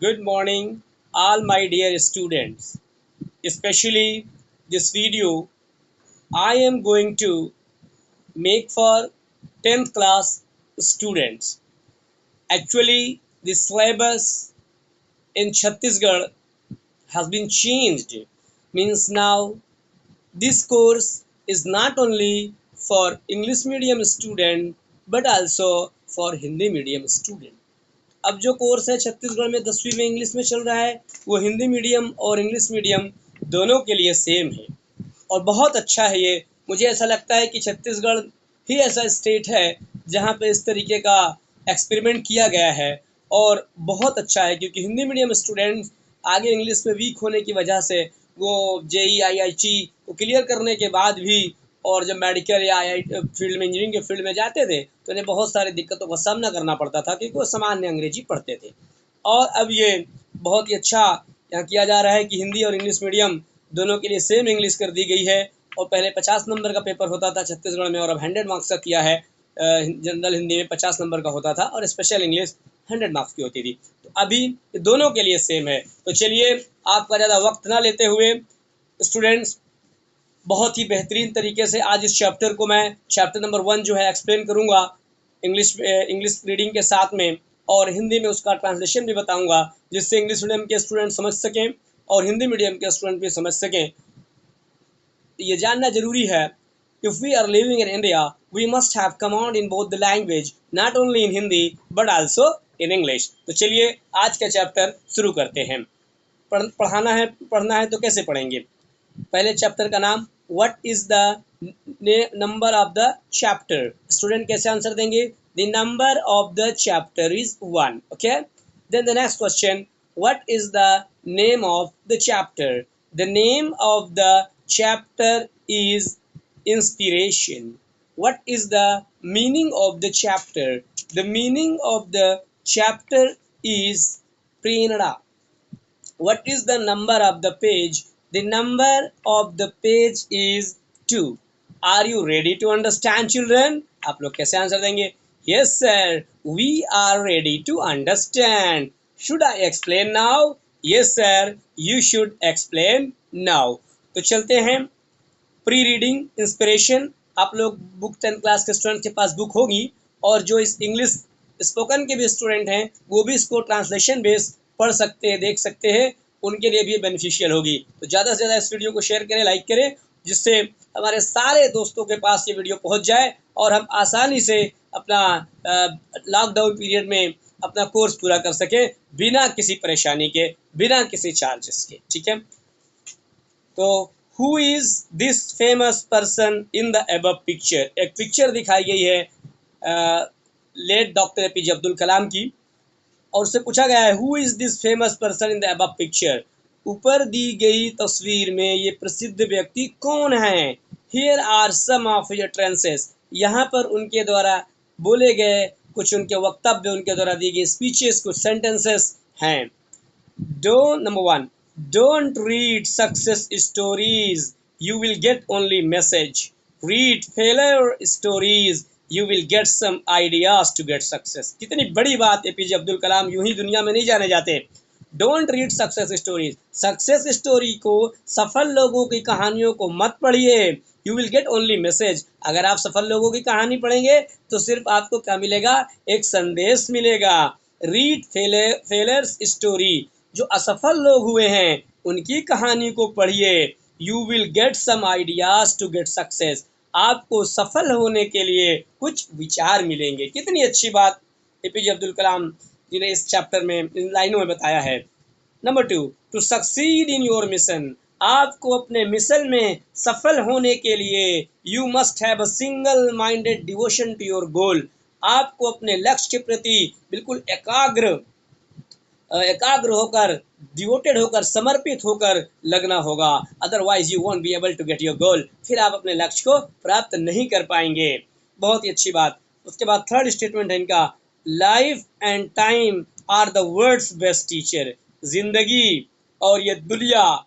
Good morning, all my dear students. Especially this video, I am going to make for 10th class students. Actually, the syllabus in Chhattisgarh has been changed. Means now this course is not only for English medium student but also for Hindi medium student. अब जो course है छत्तीसगढ़ में 10वीं में English में चल रहा है वो हिंदी मीडियम और इंग्लिश मीडियम दोनों के लिए सेम है और बहुत अच्छा है ये। मुझे ऐसा लगता है कि छत्तीसगढ़ ही ऐसा स्टेट है जहाँ पे इस तरीके का एक्सपेरिमेंट किया गया है और बहुत अच्छा है, क्योंकि हिंदी मीडियम स्टूडेंट्स आगे इंग्लिश में वीक होने की वजह से वो JEE IIT को क्लियर करने के बाद भी और जब मेडिकल या आई फील्ड में इंजीनियरिंग के फील्ड में जाते थे तो उन्हें बहुत सारी दिक्कतों का सामना करना पड़ता था क्योंकि वो सामान्य अंग्रेजी पढ़ते थे। और अब ये बहुत ही अच्छा यहाँ किया जा रहा है कि हिंदी और इंग्लिश मीडियम दोनों के लिए सेम इंग्लिश कर दी गई है और पहले 50 नंबर का पेपर होता था छत्तीसगढ़ में और अब 100 मार्क्स का किया है। जनरल हिंदी में 50 नंबर का होता था और स्पेशल इंग्लिश 100 मार्क्स की होती थी। तो अभी ये दोनों के लिए सेम है। तो चलिए आपका ज़्यादा वक्त ना लेते हुए स्टूडेंट्स बहुत ही बेहतरीन तरीके से आज इस चैप्टर को मैं चैप्टर नंबर 1 जो है एक्सप्लेन करूँगा इंग्लिश रीडिंग के साथ में और हिंदी में उसका ट्रांसलेशन भी बताऊँगा जिससे इंग्लिश मीडियम के स्टूडेंट समझ सकें और हिंदी मीडियम के स्टूडेंट भी समझ सकें। ये जानना जरूरी है, if we are living in India we must have command in both the language not only in Hindi but also in English. तो चलिए आज का चैप्टर शुरू करते हैं। पढ़ना है तो कैसे पढ़ेंगे? पहले चैप्टर का नाम what is the number of the chapter. Student कैसे आंसर देंगे? The number of the chapter is 1। Okay, then the next question, what is the name of the chapter? The name of the chapter is inspiration. What is the meaning of the chapter? The meaning of the chapter is prerna. What is the number of the page? The number of the page is 2. Are you ready to understand, children? आप लोग कैसे answer देंगे? Yes sir, we are ready to understand. Should I explain now? Yes sir, you should explain now. तो चलते हैं pre reading inspiration. आप लोग book 10th class के स्टूडेंट के पास बुक होगी और जो इस इंग्लिश स्पोकन के भी स्टूडेंट हैं वो भी इसको ट्रांसलेशन बेस पढ़ सकते हैं, देख सकते हैं, उनके लिए भी बेनिफिशियल होगी। तो ज़्यादा से ज़्यादा इस वीडियो को शेयर करें, लाइक करें, जिससे हमारे सारे दोस्तों के पास ये वीडियो पहुंच जाए और हम आसानी से अपना लॉकडाउन पीरियड में अपना कोर्स पूरा कर सकें बिना किसी परेशानी के, बिना किसी चार्जेस के। ठीक है, तो who is this famous person in the above picture? एक पिक्चर दिखाई गई है late doctor APJ Abdul Kalam की और उससे पूछा गया है who is this famous person in the above picture? ऊपर दी गई तस्वीर में ये प्रसिद्ध व्यक्ति कौन है? Here are some of your trances. यहाँ पर उनके द्वारा बोले गए कुछ उनके वक्तव्य, उनके द्वारा दी गई स्पीचेस, कुछ सेंटेंसेस हैं। Number 1, don't read success stories, you will get only message. Read failure stories, you will get some ideas to get success. कितनी बड़ी बात, APJ अब्दुल कलाम यूं ही दुनिया में नहीं जाने जाते। Don't read success stories, success story को, सफल लोगों की कहानियों को मत पढ़िए। You will get only message. अगर आप सफल लोगों की कहानी पढ़ेंगे तो सिर्फ आपको क्या मिलेगा? एक संदेश मिलेगा। रीड फेलर्स स्टोरी, जो असफल लोग हुए हैं उनकी कहानी को पढ़िए। You will get some ideas to get success, आपको सफल होने के लिए कुछ विचार मिलेंगे। कितनी अच्छी बात APJ अब्दुल कलाम जी ने इस चैप्टर में, इन लाइनों में बताया है। Number 2, to succeed in your mission, आपको अपने मिशन में सफल होने के लिए you must have a single minded devotion to your goal, आपको अपने लक्ष्य के प्रति बिल्कुल एकाग्र होकर, डिवोटेड होकर, समर्पित होकर लगना होगा। Otherwise you won't be able to get your goal, फिर आप अपने लक्ष्य को प्राप्त नहीं कर पाएंगे। बहुत ही अच्छी बात। उसके बाद थर्ड स्टेटमेंट है इनका, life and time are the world's best teacher, जिंदगी और ये दुनिया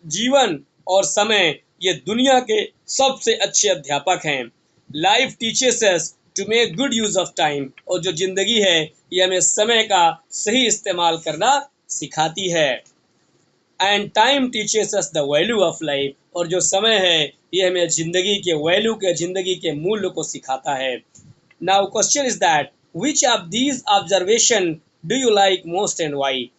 जीवन और समय ये दुनिया के सबसे अच्छे अध्यापक हैं। Life teachers us to make good use of time, और जो जिंदगी है ये हमें समय का सही इस्तेमाल करना सिखाती है। And time teaches us the value of life, और जो समय है ये हमें जिंदगी के वैल्यू के, जिंदगी के मूल्य को सिखाता है। Now question is that which of these observation do you like most and why.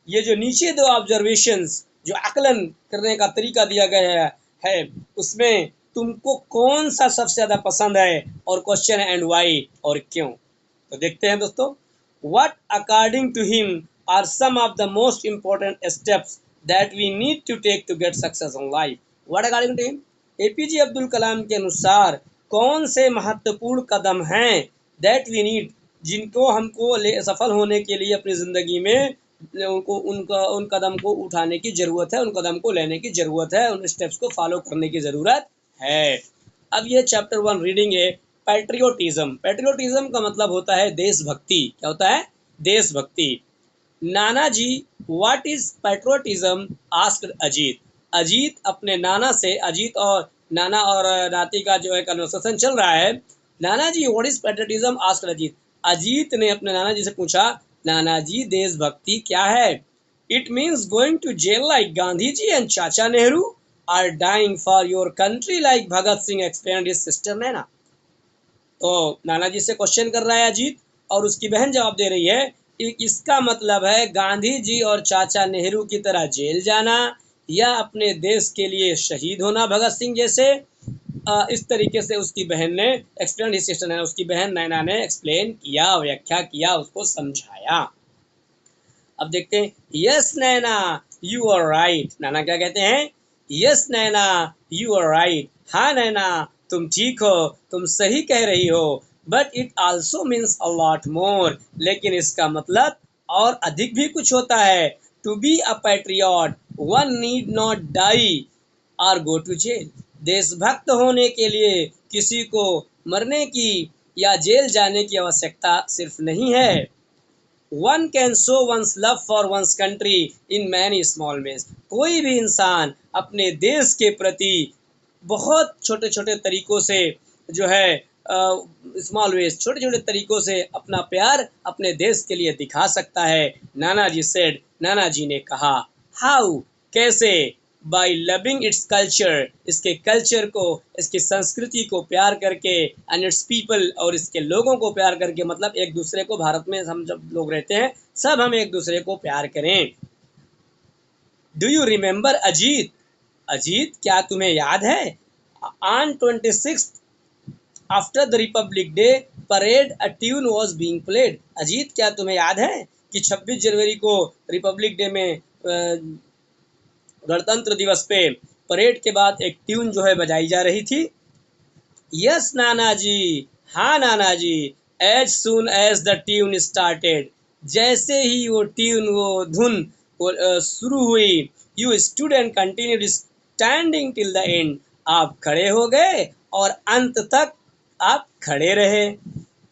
ये जो नीचे दो ऑब्जर्वेशंस जो आकलन करने का तरीका दिया गया है उसमें तुमको कौन सा सबसे ज्यादा पसंद है, और क्वेश्चन है एंड वाई, और क्यों। तो देखते हैं दोस्तों। What according to him are some of the most important steps that we need to take to get success in life. What according to him, APJ Abdul Kalam के अनुसार कौन से महत्वपूर्ण कदम हैं दैट वी नीड, जिनको हमको सफल होने के लिए अपनी ज़िंदगी में उन कदम को उठाने की ज़रूरत है, उन कदम को लेने की ज़रूरत है, उन स्टेप्स को फॉलो करने की ज़रूरत है। अब ये चैप्टर 1 रीडिंग है पैट्रियोटिज्म। पैट्रियोटिज्म का मतलब होता है देशभक्ति। क्या होता है? देशभक्ति। Nana ji what is patriotism asked Ajit. Ajit अपने नाना से, अजीत और नाना और नाती का जो है कन्वर्सेशन चल रहा है। Nana ji what is patriotism asked Ajit. Ajit ने अपने नाना जी से पूछा, नाना जी देशभक्ति क्या है? It means going to jail like Gandhi ji and chacha Nehru, or dying for your country like Bhagat Singh explained his sister Naina. तो नाना जी से क्वेश्चन कर रहा है अजीत, और उसकी बहन जवाब दे रही है कि इसका मतलब है गांधी जी और चाचा नेहरू की तरह जेल जाना, या अपने देश के लिए शहीद होना भगत सिंह जैसे। इस तरीके से उसकी बहन ने एक्सप्लेन हिज सिस्टर नैना, उसकी बहन नैना ने एक्सप्लेन किया, व्याख्या किया, उसको समझाया। अब देखते हैं। Yes Naina you are right. नाना क्या कहते हैं? Yes Naina you are right. हाँ नैना तुम ठीक हो, तुम सही कह रही हो। But it also means a lot more, लेकिन इसका मतलब और अधिक भी कुछ होता है। To be a patriot one need not die or go to jail. देशभक्त होने के लिए किसी को मरने की या जेल जाने की आवश्यकता सिर्फ नहीं है। One can show one's love for one's country in many small ways. कोई भी इंसान अपने देश के प्रति बहुत छोटे छोटे तरीकों से जो है स्मॉल वेज, छोटे छोटे तरीकों से अपना प्यार अपने देश के लिए दिखा सकता है। नाना जी सेड, नाना जी ने कहा। हाउ, कैसे? बाई लविंग इट्स कल्चर, इसके कल्चर को, इसकी संस्कृति को प्यार करके, एंड इट्स पीपल, और इसके लोगों को प्यार करके। मतलब एक दूसरे को, भारत में हम जब लोग रहते हैं सब हम एक दूसरे को प्यार करें। Do you remember Ajit? Ajit क्या तुम्हें याद है? On 26 after the Republic day parade a tune was being played. Ajit क्या तुम्हें याद है कि 26 जनवरी को रिपब्लिक डे में गणतंत्र दिवस पे परेड के बाद एक ट्यून जो है बजाई जा रही थी? यस नाना जी, हाँ नाना जी। As soon as the tune started, जैसे ही वो ट्यून, वो धुन शुरू हुई, you stood and continued standing till the end. आप खड़े हो गए और अंत तक आप खड़े रहे।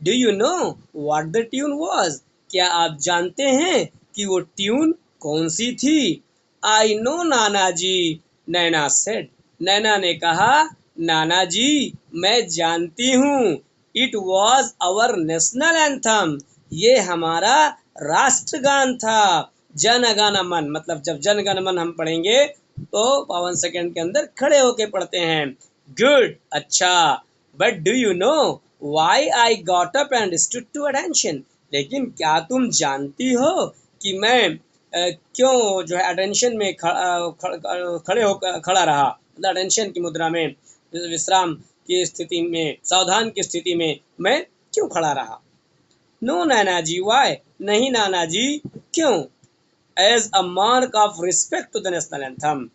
Do you know what the tune was? क्या आप जानते हैं कि वो ट्यून कौन सी थी? I know Nana ji, Naina said. नैना ने कहा, नाना जी मैं जानती हूँ। It was our national anthem, ये हमारा राष्ट्रगान था। जन गण मन, मतलब जब जन गण मन हम पढ़ेंगे तो 52 सेकंड के अंदर खड़े होके पढ़ते हैं। गुड, अच्छा। But do you know why I got up and stood to attention. लेकिन क्या तुम जानती हो कि मैं क्यों जो है अटेंशन में खड़े होकर खड़ा रहा, मतलब अटेंशन की मुद्रा में, विश्राम की स्थिति में, सावधान की स्थिति में मैं क्यों खड़ा रहा? नो नाना जी वाई, नहीं नाना जी क्यों? As a mark of respect to the national anthem,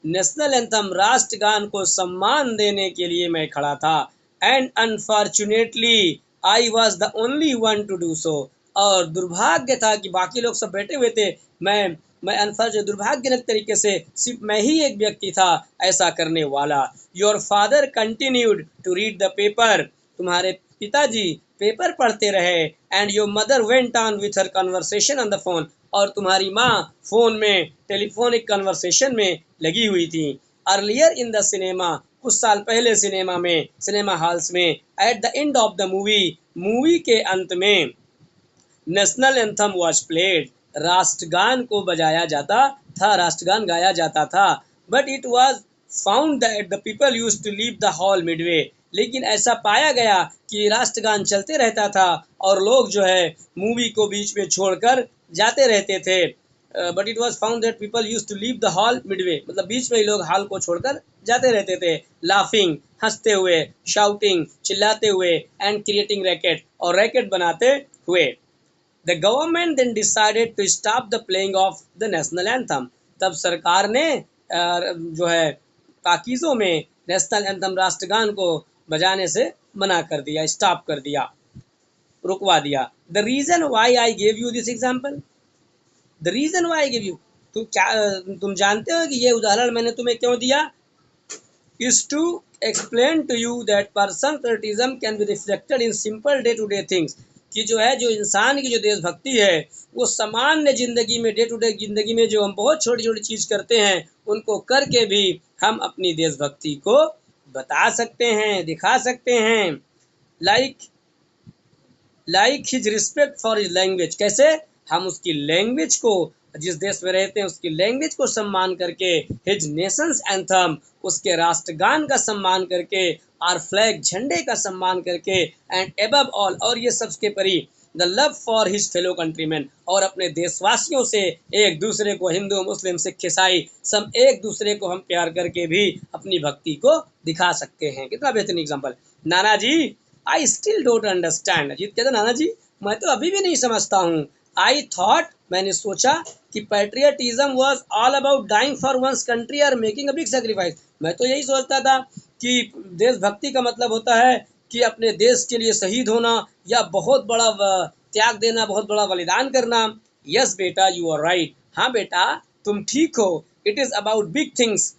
national anthem राष्ट्रगान को सम्मान देने के लिए मैं खड़ा था। And unfortunately I was the only one to do so, और दुर्भाग्य था कि बाकी लोग सब बैठे हुए थे, मैं अनफॉर्चुनेट, दुर्भाग्यजनक तरीके से सिर्फ मैं ही एक व्यक्ति था ऐसा करने वाला। Your father continued to read the paper, तुम्हारे पिताजी पेपर पढ़ते रहे। And your mother went on with her conversation on the phone, और तुम्हारी माँ फोन में टेलीफोनिक कन्वर्सेशन में लगी हुई थी। अर्लियर इन द सिनेमा कुछ साल पहले सिनेमा हॉल्स में at the end of the movie के अंत में नेशनल एंथम वाज प्लेड, राष्ट्रगान को बजाया जाता था, राष्ट्रगान गाया जाता था। But it was found that the people used to leave the hall midway, लेकिन ऐसा पाया गया कि राष्ट्रगान चलते रहता था और लोग जो है मूवी को बीच में छोड़कर जाते रहते थे। But it was found that people used to leave the hall midway, मतलब बीच में ही लोग हॉल को छोड़कर जाते रहते थे। लाफिंग, हंसते हुए, शाउटिंग, चिल्लाते हुए, एंड क्रिएटिंग रैकेट, और रैकेट बनाते हुए। The government then decided to stop the playing of the national anthem. तब सरकार ने जो है पाकिज़ों में नेशनल एंथम राष्ट्रगान को बजाने से मना कर दिया, स्टॉप कर दिया, रुकवा दिया। The reason why I gave you this example, the reason why I give you, तुम जानते हो कि ये उदाहरण मैंने तुम्हें क्यों दिया? Is to explain to you that person patriotism can be reflected in simple day to day things, कि जो है जो इंसान की जो देशभक्ति है वो सामान्य ज़िंदगी में, डे टू डे ज़िंदगी में जो हम बहुत छोटी छोटी चीज़ करते हैं उनको करके भी हम अपनी देशभक्ति को बता सकते हैं, दिखा सकते हैं। Like his respect for his language, कैसे? हम उसकी लैंग्वेज को, जिस देश में रहते हैं उसकी लैंग्वेज को सम्मान करके, हिज नेशंस एंथम, उसके राष्ट्रगान का सम्मान करके, आर फ्लैग, झंडे का सम्मान करके, एंड एबव ऑल, और ये सबके परी, the love for his fellow countryman, और अपने देशवासियों से एक दूसरे को, हिंदू मुस्लिम सिख ईसाई सब एक दूसरे को हम प्यार करके भी अपनी भक्ति को दिखा सकते हैं। कितना बेहतरीन एग्जाम्पल। नाना जी I still don't understand, Ajit कहते नाना जी मैं तो अभी भी नहीं समझता हूँ। आई थॉट, मैंने सोचा कि patriotism was all about dying for one's country और मेकिंग अ बिग सैक्रिफाइस, मैं तो यही सोचता था कि देशभक्ति का मतलब होता है कि अपने देश के लिए शहीद होना या बहुत बड़ा त्याग देना, बहुत बड़ा बलिदान करना। यस बेटा यू आर राइट, हाँ बेटा तुम ठीक हो। It is about big things,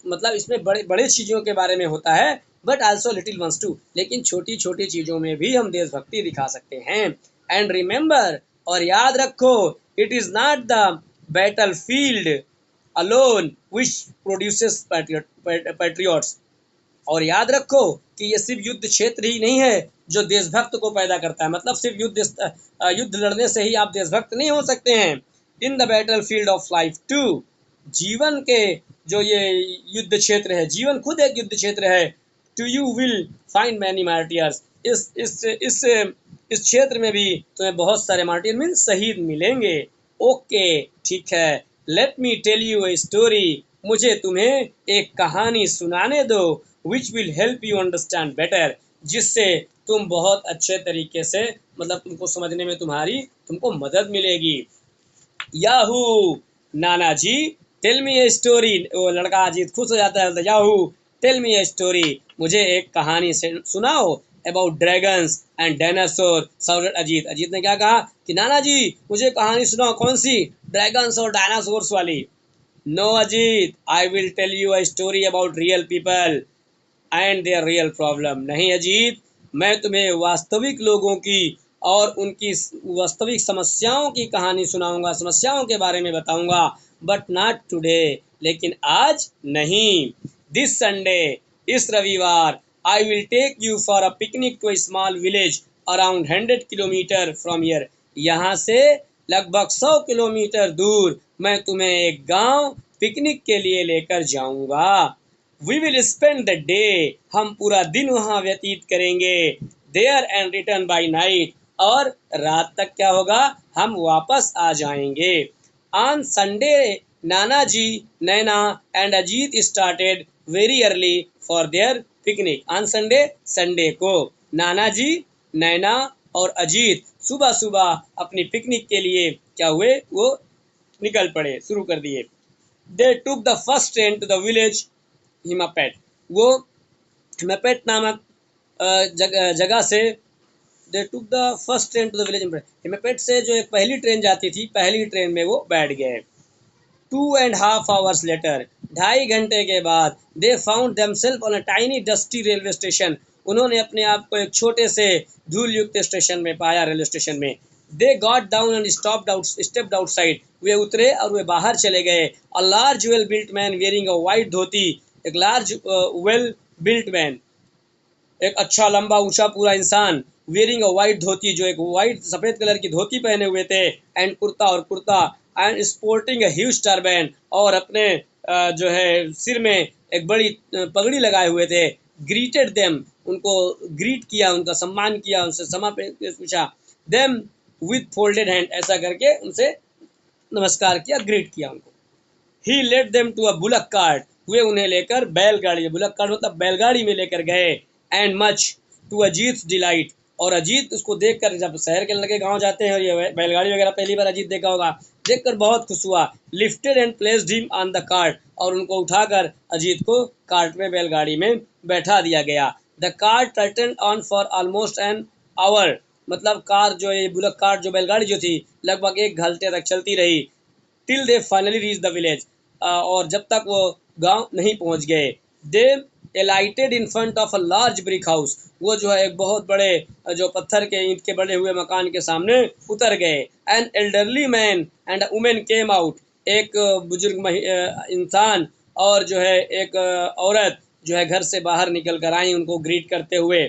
मतलब इसमें बड़े बड़े चीज़ों के बारे में होता है, but also little ones too, लेकिन छोटी छोटी चीज़ों में भी हम देशभक्ति दिखा सकते हैं। एंड रिमेंबर, और याद रखो, it is not the battle field alone which produces patriots, और याद रखो कि ये सिर्फ युद्ध क्षेत्र ही नहीं है जो देशभक्त को पैदा करता है, मतलब सिर्फ युद्ध लड़ने से ही आप देशभक्त नहीं हो सकते हैं। In the battlefield of life too, जीवन के जो ये युद्ध क्षेत्र है, जीवन खुद एक युद्ध क्षेत्र है। Too you will find many martyrs, इस क्षेत्र में भी तुम्हें बहुत सारे मार्टियर मीन्स शहीद मिलेंगे। ओके ठीक है, let me tell you a story, मुझे तुम्हें एक कहानी सुनाने दो, which will help you understand better, जिससे तुम बहुत अच्छे तरीके से, मतलब तुमको समझने में तुमको मदद मिलेगी। Yahoo, Nana ji tell me a story, वो लड़का अजीत खुश हो जाता है, yahoo tell me a story, मुझे एक कहानी से सुनाओ, about dragons and dinosaur, sounded Ajit. Ajit ने क्या कहा कि नाना जी मुझे कहानी सुनाओ, कौन सी? ड्रैगन्स और डायनासोर्स वाली। No Ajit, I will tell you a story about real people and their real problem. नहीं अजीत, मैं तुम्हें वास्तविक लोगों की और उनकी वास्तविक समस्याओं की कहानी सुनाऊंगा, समस्याओं के बारे में बताऊंगा, बट नॉट टुडे, लेकिन आज नहीं। दिस संडे, इस रविवार, I will take you for a picnic to a small village around 100 kilometre from here, यहाँ से लगभग 100 किलोमीटर दूर मैं तुम्हें एक गांव पिकनिक के लिए लेकर जाऊंगा। We will spend the day, हम पूरा दिन वहाँ व्यतीत करेंगे। There and return by night, और रात तक क्या होगा, हम वापस आ जाएंगे। On Sunday, nana ji, Naina and Ajit started very early for their picnic. On Sunday, Sunday को नाना जी, नैना और अजीत सुबह सुबह अपनी पिकनिक के लिए क्या हुए, वो निकल पड़े, शुरू कर दिए। They took the first train to the village Himapet, वो हिमापेट नामक जगह से, they took the first train to the village Himapet से जो एक पहली ट्रेन जाती थी, पहली ट्रेन में वो बैठ गए। 2.5 hours लेटर, 2.5 घंटे के बाद, they found themselves on a tiny dusty railway station, उन्होंने अपने आप को एक छोटे से धूल युक्त स्टेशन में पाया, रेलवे स्टेशन में। They got down and stepped outside, वे उतरे और वे बाहर चले गए। A large well built man wearing a white dhoti, एक लार्ज वेल बिल्ट मैन, एक अच्छा लंबा ऊंचा पूरा इंसान, वेयरिंग अ वाइट धोती, जो एक वाइट सफेद कलर की धोती पहने हुए थे, एंड कुर्ता और kurta, and sporting a huge turban, और अपने जो है सिर में एक बड़ी पगड़ी लगाए हुए थे। ग्रीटेड देम, उनको ग्रीट किया, उनका सम्मान किया, उनसे क्षमा पूछा। देम विथ फोल्डेड हैंड, ऐसा करके उनसे नमस्कार किया, ग्रीट किया उनको। He led them to a bullock cart, वे उन्हें लेकर बैलगाड़ी, बुलक कार्ट मतलब बैलगाड़ी में लेकर गए। And much to Ajit delight, और अजीत उसको देखकर, जब शहर के लड़के गांव जाते हैं और ये बैलगाड़ी वगैरह पहली बार अजीत देखा होगा, देखकर बहुत खुश हुआ। Lifted and placed him on the cart, और उनको उठाकर अजीत को कार्ट में, बैलगाड़ी में बैठा दिया गया। The cart tertian on for almost an hour, मतलब कार जो है, बुलक कार्ट जो बैलगाड़ी जो थी, लगभग 1 घंटे तक चलती रही। Till they finally reach the village, और जब तक वो गांव नहीं पहुंच गए। They alighted in front of a large brick house, वो जो है एक बहुत बड़े जो पत्थर के ईंट के बने हुए मकान के सामने उतर गए। An elderly man and women came out, एक बुजुर्ग इंसान और जो है एक औरत जो है घर से बाहर निकल कर आई उनको ग्रीट करते हुए।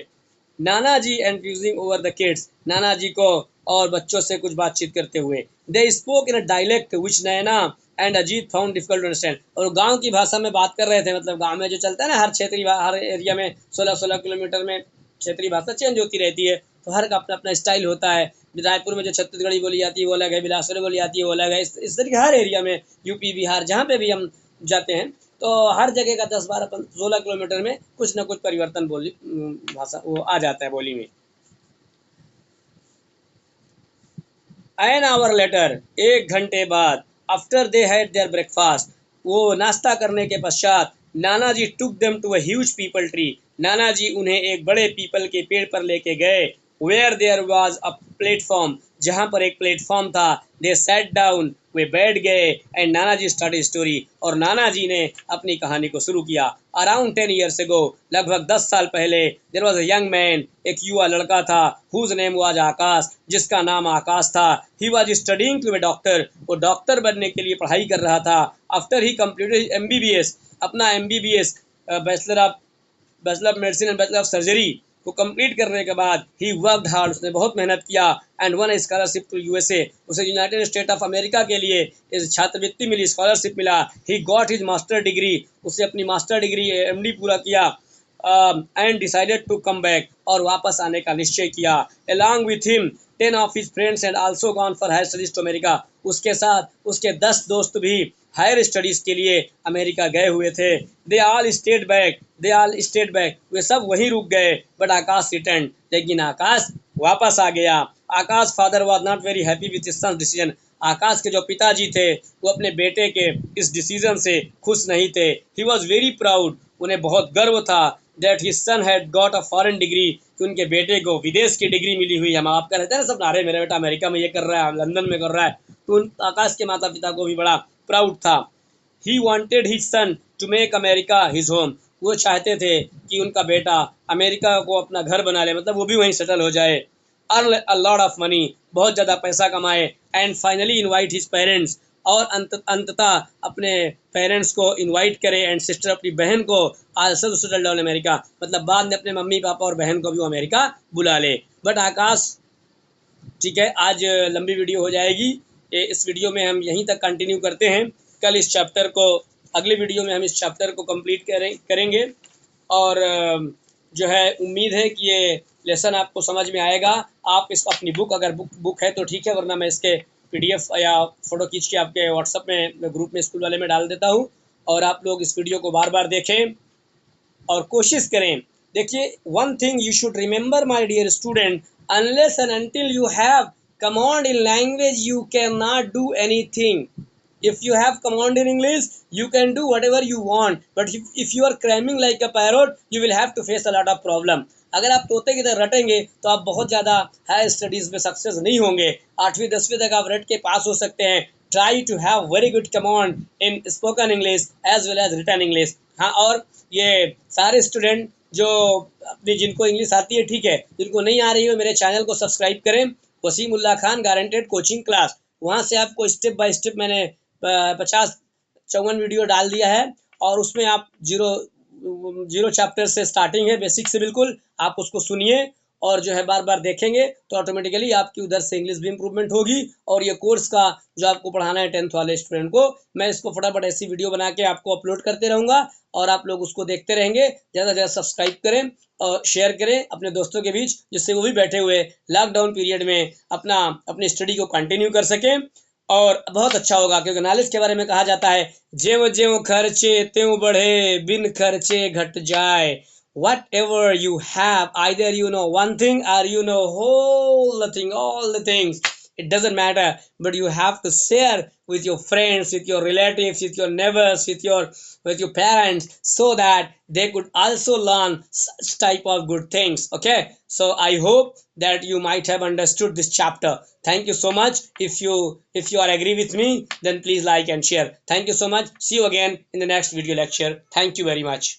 नाना जी एंफ्यूजिंग ओवर द किड्स, नाना जी को और बच्चों से कुछ बातचीत करते हुए। They spoke in a dialect which Naina and Ajit found difficult to understand, और गांव की भाषा में बात कर रहे थे, मतलब गांव में जो चलता है ना, हर क्षेत्रीय हर एरिया में 16-16 किलोमीटर में क्षेत्रीय भाषा चेंज होती रहती है, तो हर का अपना अपना स्टाइल होता है। रायपुर में जो छत्तीसगढ़ी बोली जाती है वो अलग है, बिलासपुर बोली जाती है वो अलग है, इस तरीके हर एरिया में, यूपी बिहार जहाँ पे भी हम जाते हैं, तो हर जगह का 10-12-16 किलोमीटर में कुछ ना कुछ परिवर्तन बोली भाषा वो आ जाता है बोली में। एन आवर लेटर, 1 घंटे बाद, after they had their breakfast, वो नाश्ता करने के पश्चात, nana ji took them to a huge peepal tree, नाना जी उन्हें एक बड़े पीपल के पेड़ पर लेके गए। Where there was a platform, जहाँ पर एक प्लेटफॉर्म था। दे सैट डाउन, वे बैठ गए। And Nana ji start story, और नाना जी ने अपनी कहानी को शुरू किया। अराउंड 10 years ago, लगभग 10 साल पहले, there was a young man, एक युवा लड़का था, हुज नेम वाज आकाश, जिसका नाम आकाश था। He was studying to be doctor, वो डॉक्टर बनने के लिए पढ़ाई कर रहा था। आफ्टर ही कंप्लीटेड एमबीबीएस, अपना MBBS, bachelor of medicine and bachelor of surgery को कंप्लीट करने के बाद, ही वर्कड हार्ड, उसने बहुत मेहनत किया। And won scholarship to USA, उसे यूनाइटेड स्टेट ऑफ अमेरिका के लिए इस छात्रवृत्ति मिली, स्कॉलरशिप मिला। He got his master degree, उसे अपनी मास्टर डिग्री एमडी पूरा किया। And decided to come back, और वापस आने का निश्चय किया। Along with him 10 of his friends and also gone for higher studies to America, उसके साथ उसके 10 दोस्त भी हायर स्टडीज के लिए अमेरिका गए हुए थे। दे ऑल स्टेड बैक, वे सब वहीं रुक गए। बट आकाश रिटर्न, लेकिन आकाश वापस आ गया। Akash father was not very happy with his son's decision, Akash के जो पिताजी थे वो अपने बेटे के इस डिसीजन से खुश नहीं थे। ही वॉज वेरी प्राउड, उन्हें बहुत गर्व था, that his son had got a foreign degree, कि उनके बेटे को विदेश की डिग्री मिली हुई है। हम आपका रहते हैं ना सब नारे, मेरा बेटा अमेरिका में ये कर रहा है, लंदन में कर रहा है, तो आकाश के माता पिता को भी बड़ा प्राउड था। He wanted his son to make America his home, वो चाहते थे कि उनका बेटा अमेरिका को अपना घर बना ले, मतलब वो भी वहीं सेटल हो जाए। Earn a lot of money, बहुत ज़्यादा पैसा कमाए। And finally invite his parents, और अंततः अपने पेरेंट्स को इनवाइट करे, एंड सिस्टर अपनी बहन को आल्सो सेटल डाउन अमेरिका, मतलब बाद में अपने मम्मी पापा और बहन को भी वो अमेरिका बुला ले। बट आकाश, ठीक है, आज लंबी वीडियो हो जाएगी, इस वीडियो में हम यहीं तक कंटिन्यू करते हैं। कल इस चैप्टर को, अगले वीडियो में हम इस चैप्टर को कंप्लीट करेंगे। और जो है उम्मीद है कि ये लेसन आपको समझ में आएगा। आप इसको अपनी बुक, अगर बुक है तो ठीक है, वरना मैं इसके पीडीएफ या फ़ोटो खींच के आपके व्हाट्सअप में ग्रुप में स्कूल वाले में डाल देता हूँ। और आप लोग इस वीडियो को बार बार देखें और कोशिश करें। देखिए, one thing you should remember my dear student, unless and until you have command in language you can not do anything. if you have command in English, you can do whatever you want, but if you are cramming like a parrot, you will have to face a lot of problem. अगर आप तोते की तरह रटेंगे तो आप बहुत ज़्यादा high studies में सक्सेस नहीं होंगे। 8वीं 10वीं तक आप रट के पास हो सकते हैं। Try to have very good command in spoken English as well as written English. हाँ, और ये सारे स्टूडेंट जो अपनी, जिनको इंग्लिश आती है ठीक है, जिनको नहीं आ रही हो, मेरे चैनल को सब्सक्राइब करें, वसीमुल्ला खान गारंटेड कोचिंग क्लास। वहाँ से आपको स्टेप बाय स्टेप मैंने 50-54 वीडियो डाल दिया है, और उसमें आप जीरो जीरो चैप्टर से स्टार्टिंग है, बेसिक से बिल्कुल, आप उसको सुनिए और जो है बार बार देखेंगे तो ऑटोमेटिकली आपकी उधर से इंग्लिश भी इंप्रूवमेंट होगी। और ये कोर्स का जो आपको पढ़ाना है 10th वाले स्टूडेंट को, मैं इसको फटाफट ऐसी वीडियो बना के आपको अपलोड करते रहूँगा और आप लोग उसको देखते रहेंगे। ज़्यादा से ज़्यादा सब्सक्राइब करें और शेयर करें अपने दोस्तों के बीच, जिससे वो भी बैठे हुए लॉकडाउन पीरियड में अपनी स्टडी को कंटिन्यू कर सकें और बहुत अच्छा होगा। क्योंकि नॉलेज के बारे में कहा जाता है, ज्यों ज्यों खर्चे त्यों बढ़े, बिन खर्चे घट जाए। Whatever you have, either you know one thing or you know whole the thing, all the things, it doesn't matter, but you have to share with your friends, with your relatives, with your neighbors, with your parents, so that they could also learn such type of good things. Okay, so I hope that you might have understood this chapter. Thank you so much. If you are agree with me, then please like and share. Thank you so much. See you again in the next video lecture. Thank you very much.